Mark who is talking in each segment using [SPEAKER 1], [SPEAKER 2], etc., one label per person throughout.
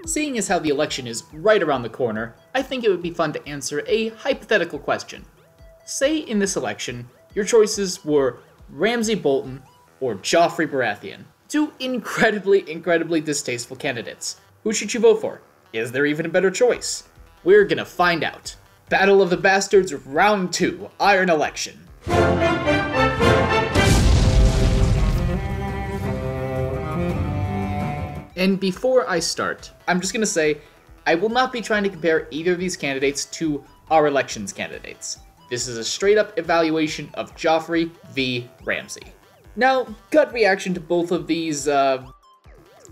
[SPEAKER 1] Seeing as how the election is right around the corner, I think it would be fun to answer a hypothetical question. Say in this election, your choices were Ramsay Bolton or Joffrey Barathian. Two incredibly distasteful candidates. Who should you vote for? Is there even a better choice? We're gonna find out. Battle of the Bastards Round 2, Iron Election. And before I start, I'm just gonna say, I will not be trying to compare either of these candidates to our elections candidates. This is a straight up evaluation of Joffrey v. Ramsay. Now, gut reaction to both of these,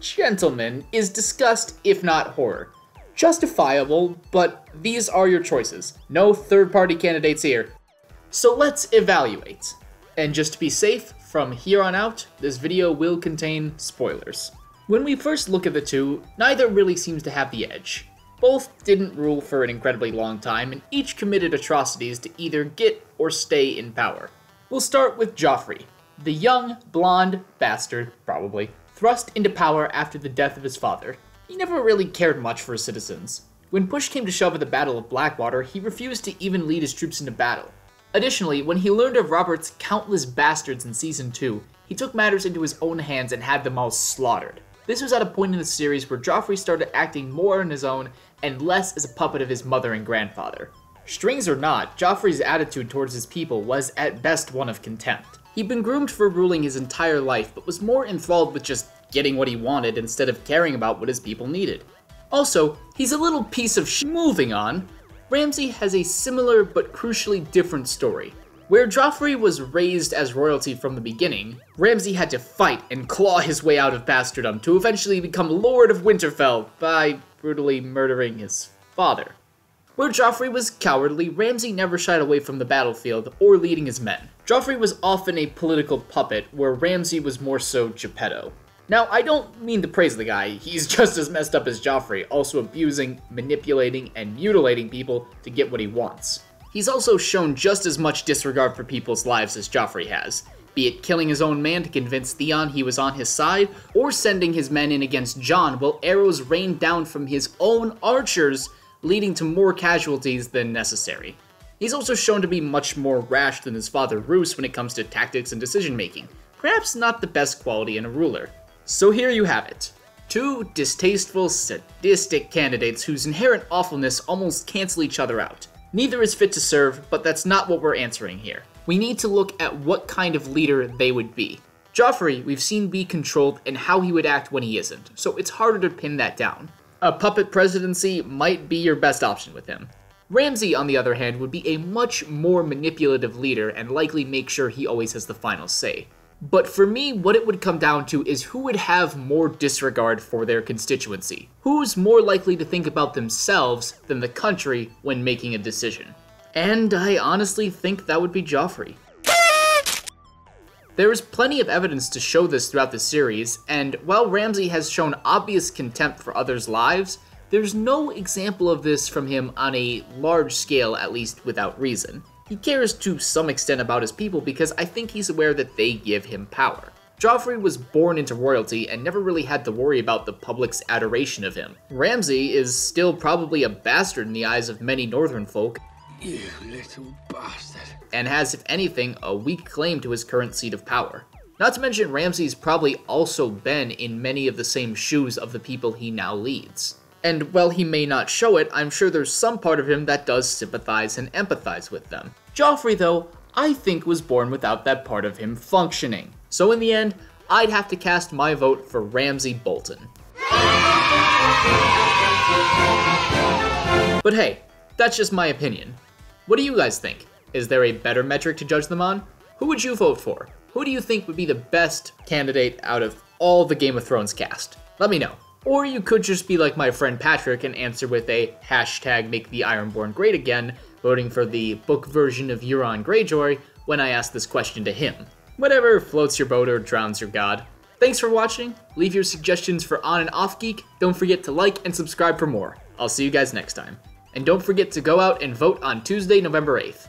[SPEAKER 1] gentlemen is disgust, if not horror. Justifiable, but these are your choices. No third-party candidates here. So let's evaluate. And just to be safe, from here on out, this video will contain spoilers. When we first look at the two, neither really seems to have the edge. Both didn't rule for an incredibly long time, and each committed atrocities to either get or stay in power. We'll start with Joffrey, the young, blonde bastard, probably, thrust into power after the death of his father. He never really cared much for his citizens. When push came to shove at the Battle of Blackwater, he refused to even lead his troops into battle. Additionally, when he learned of Robert's countless bastards in Season 2, he took matters into his own hands and had them all slaughtered. This was at a point in the series where Joffrey started acting more on his own and less as a puppet of his mother and grandfather. Strings or not, Joffrey's attitude towards his people was at best one of contempt. He'd been groomed for ruling his entire life, but was more enthralled with just getting what he wanted instead of caring about what his people needed. Also, he's a little piece of sh**. Moving on, Ramsay has a similar but crucially different story. Where Joffrey was raised as royalty from the beginning, Ramsay had to fight and claw his way out of bastardom to eventually become Lord of Winterfell by brutally murdering his father. Where Joffrey was cowardly, Ramsay never shied away from the battlefield or leading his men. Joffrey was often a political puppet, where Ramsay was more so Geppetto. Now, I don't mean to praise the guy, he's just as messed up as Joffrey, also abusing, manipulating, and mutilating people to get what he wants. He's also shown just as much disregard for people's lives as Joffrey has, be it killing his own man to convince Theon he was on his side, or sending his men in against Jon while arrows rained down from his own archers, leading to more casualties than necessary. He's also shown to be much more rash than his father Roose when it comes to tactics and decision making, perhaps not the best quality in a ruler. So here you have it. Two distasteful, sadistic candidates whose inherent awfulness almost cancel each other out. Neither is fit to serve, but that's not what we're answering here. We need to look at what kind of leader they would be. Joffrey, we've seen be controlled and how he would act when he isn't, so it's harder to pin that down. A puppet presidency might be your best option with him. Ramsay, on the other hand, would be a much more manipulative leader and likely make sure he always has the final say. But for me, what it would come down to is who would have more disregard for their constituency. Who's more likely to think about themselves than the country when making a decision. And I honestly think that would be Joffrey. There is plenty of evidence to show this throughout the series, and while Ramsay has shown obvious contempt for others' lives, there's no example of this from him on a large scale, at least without reason. He cares to some extent about his people because I think he's aware that they give him power. Joffrey was born into royalty and never really had to worry about the public's adoration of him. Ramsay is still probably a bastard in the eyes of many northern folk.
[SPEAKER 2] You little bastard.
[SPEAKER 1] And has, if anything, a weak claim to his current seat of power. Not to mention Ramsay's probably also been in many of the same shoes of the people he now leads. And while he may not show it, I'm sure there's some part of him that does sympathize and empathize with them. Joffrey, though, I think was born without that part of him functioning. So in the end, I'd have to cast my vote for Ramsay Bolton. But hey, that's just my opinion. What do you guys think? Is there a better metric to judge them on? Who would you vote for? Who do you think would be the best candidate out of all the Game of Thrones cast? Let me know. Or you could just be like my friend Patrick and answer with a #MakeTheIronborn great again, voting for the book version of Euron Greyjoy when I asked this question to him. Whatever floats your boat or drowns your god. Thanks for watching, leave your suggestions for On and Off Geek, don't forget to like and subscribe for more. I'll see you guys next time. And don't forget to go out and vote on Tuesday, November 8th.